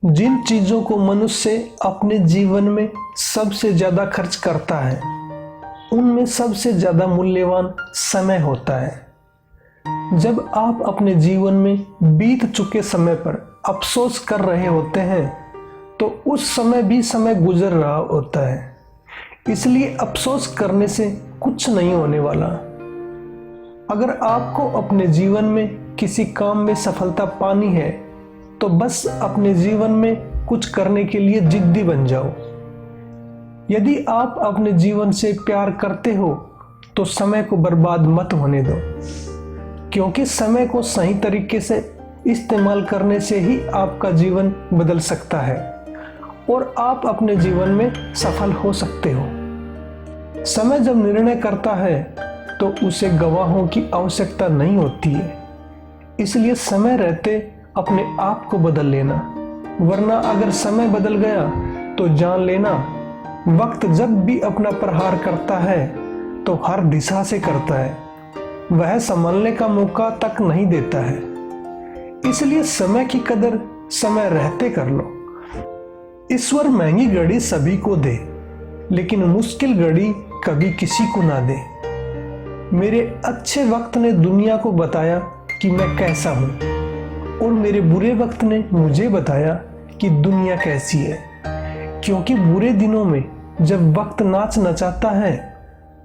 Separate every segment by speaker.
Speaker 1: जिन चीज़ों को मनुष्य अपने जीवन में सबसे ज़्यादा खर्च करता है उनमें सबसे ज़्यादा मूल्यवान समय होता है। जब आप अपने जीवन में बीत चुके समय पर अफसोस कर रहे होते हैं तो उस समय भी समय गुजर रहा होता है, इसलिए अफसोस करने से कुछ नहीं होने वाला। अगर आपको अपने जीवन में किसी काम में सफलता पानी है तो बस अपने जीवन में कुछ करने के लिए जिद्दी बन जाओ। यदि आप अपने जीवन से प्यार करते हो तो समय को बर्बाद मत होने दो, क्योंकि समय को सही तरीके से इस्तेमाल करने से ही आपका जीवन बदल सकता है और आप अपने जीवन में सफल हो सकते हो। समय जब निर्णय करता है तो उसे गवाहों की आवश्यकता नहीं होती है, इसलिए समय रहते अपने आप को बदल लेना, वरना अगर समय बदल गया तो जान लेना वक्त जब भी अपना प्रहार करता है तो हर दिशा से करता है, वह संभलने का मौका तक नहीं देता है। इसलिए समय की कदर समय रहते कर लो। ईश्वर महंगी घड़ी सभी को दे, लेकिन मुश्किल घड़ी कभी किसी को ना दे। मेरे अच्छे वक्त ने दुनिया को बताया कि मैं कैसा हूं और मेरे बुरे वक्त ने मुझे बताया कि दुनिया कैसी है, क्योंकि बुरे दिनों में जब वक्त नाच नचाता है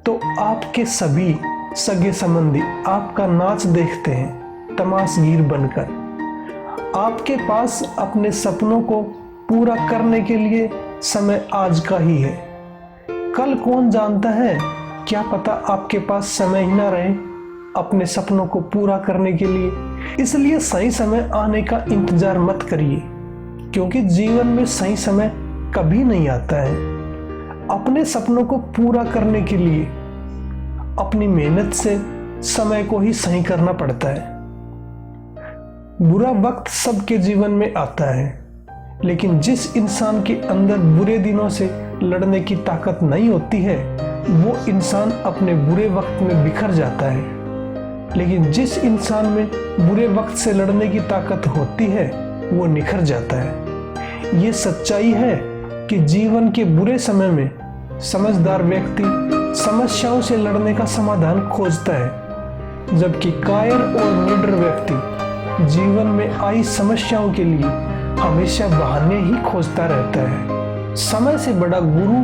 Speaker 1: तो आपके सभी सगे संबंधी आपका नाच देखते हैं तमाशगीर बनकर। आपके पास अपने सपनों को पूरा करने के लिए समय आज का ही है। कल कौन जानता है, क्या पता आपके पास समय ही ना रहे अपने सपनों को पूरा करने के लिए। इसलिए सही समय आने का इंतजार मत करिए, क्योंकि जीवन में सही समय कभी नहीं आता है। अपने सपनों को पूरा करने के लिए अपनी मेहनत से समय को ही सही करना पड़ता है। बुरा वक्त सबके जीवन में आता है, लेकिन जिस इंसान के अंदर बुरे दिनों से लड़ने की ताकत नहीं होती है वो इंसान अपने बुरे वक्त में बिखर जाता है। लेकिन जिस इंसान में बुरे वक्त से लड़ने की ताकत होती है वो निखर जाता है। ये सच्चाई है कि जीवन के बुरे समय में समझदार व्यक्ति समस्याओं से लड़ने का समाधान खोजता है, जबकि कायर और निडर व्यक्ति जीवन में आई समस्याओं के लिए हमेशा बहाने ही खोजता रहता है। समय से बड़ा गुरु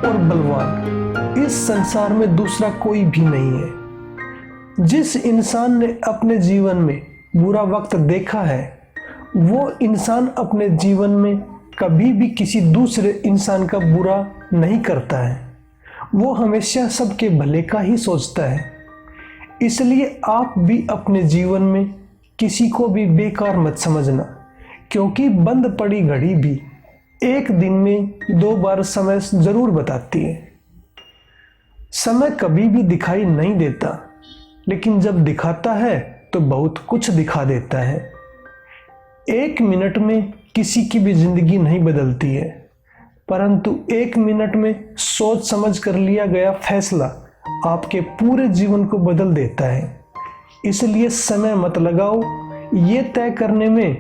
Speaker 1: और बलवान इस संसार में दूसरा कोई भी नहीं है। जिस इंसान ने अपने जीवन में बुरा वक्त देखा है वो इंसान अपने जीवन में कभी भी किसी दूसरे इंसान का बुरा नहीं करता है, वो हमेशा सबके भले का ही सोचता है। इसलिए आप भी अपने जीवन में किसी को भी बेकार मत समझना, क्योंकि बंद पड़ी घड़ी भी एक दिन में 2 बार समय जरूर बताती है। समय कभी भी दिखाई नहीं देता, लेकिन जब दिखाता है तो बहुत कुछ दिखा देता है। 1 मिनट में किसी की भी जिंदगी नहीं बदलती है, परंतु 1 मिनट में सोच समझ कर लिया गया फैसला आपके पूरे जीवन को बदल देता है। इसलिए समय मत लगाओ ये तय करने में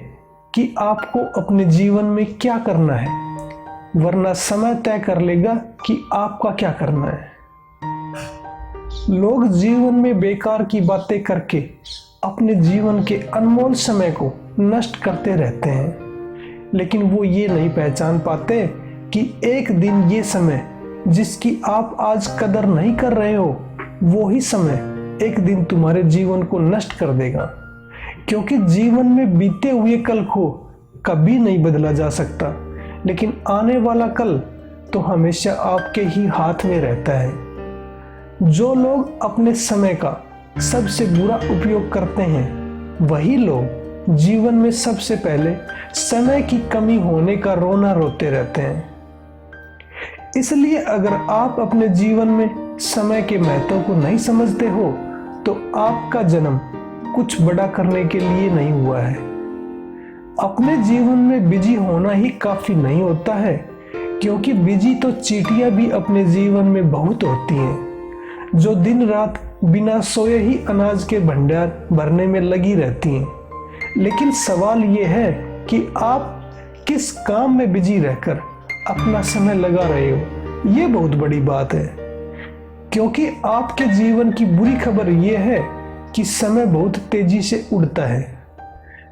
Speaker 1: कि आपको अपने जीवन में क्या करना है, वरना समय तय कर लेगा कि आपका क्या करना है। लोग जीवन में बेकार की बातें करके अपने जीवन के अनमोल समय को नष्ट करते रहते हैं, लेकिन वो ये नहीं पहचान पाते कि एक दिन ये समय जिसकी आप आज कदर नहीं कर रहे हो वो ही समय एक दिन तुम्हारे जीवन को नष्ट कर देगा। क्योंकि जीवन में बीते हुए कल को कभी नहीं बदला जा सकता, लेकिन आने वाला कल तो हमेशा आपके ही हाथ में रहता है। जो लोग अपने समय का सबसे बुरा उपयोग करते हैं वही लोग जीवन में सबसे पहले समय की कमी होने का रोना रोते रहते हैं। इसलिए अगर आप अपने जीवन में समय के महत्व को नहीं समझते हो तो आपका जन्म कुछ बड़ा करने के लिए नहीं हुआ है। अपने जीवन में बिजी होना ही काफी नहीं होता है, क्योंकि बिजी तो चींटियां भी अपने जीवन में बहुत होती हैं, जो दिन रात बिना सोए ही अनाज के भंडार भरने में लगी रहती हैं। लेकिन सवाल ये है कि आप किस काम में बिजी रहकर अपना समय लगा रहे हो, ये बहुत बड़ी बात है। क्योंकि आपके जीवन की बुरी खबर यह है कि समय बहुत तेजी से उड़ता है,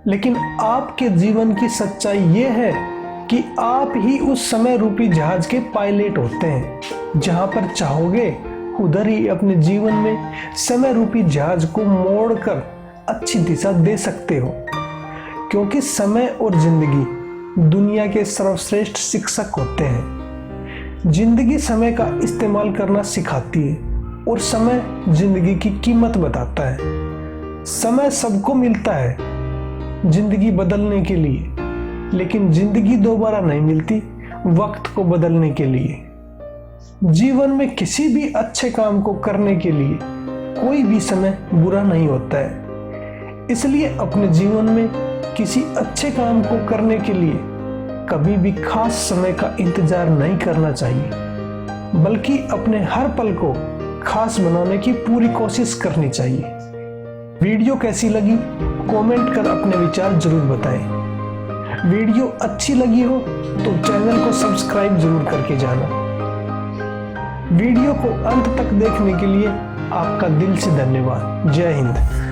Speaker 1: लेकिन आपके जीवन की सच्चाई यह है कि आप ही उस समय रूपी जहाज के पायलट होते हैं। जहां पर चाहोगे उधर ही अपने जीवन में समय रूपी जहाज को मोड़कर अच्छी दिशा दे सकते हो। क्योंकि समय और जिंदगी दुनिया के सर्वश्रेष्ठ शिक्षक होते हैं। जिंदगी समय का इस्तेमाल करना सिखाती है और समय जिंदगी की कीमत बताता है। समय सबको मिलता है जिंदगी बदलने के लिए, लेकिन जिंदगी दोबारा नहीं मिलती वक्त को बदलने के लिए। जीवन में किसी भी अच्छे काम को करने के लिए कोई भी समय बुरा नहीं होता है। इसलिए अपने जीवन में किसी अच्छे काम को करने के लिए कभी भी खास समय का इंतजार नहीं करना चाहिए, बल्कि अपने हर पल को खास बनाने की पूरी कोशिश करनी चाहिए। वीडियो कैसी लगी कमेंट कर अपने विचार जरूर बताएं। वीडियो अच्छी लगी हो तो चैनल को सब्सक्राइब जरूर करके जाना। वीडियो को अंत तक देखने के लिए आपका दिल से धन्यवाद। जय हिंद।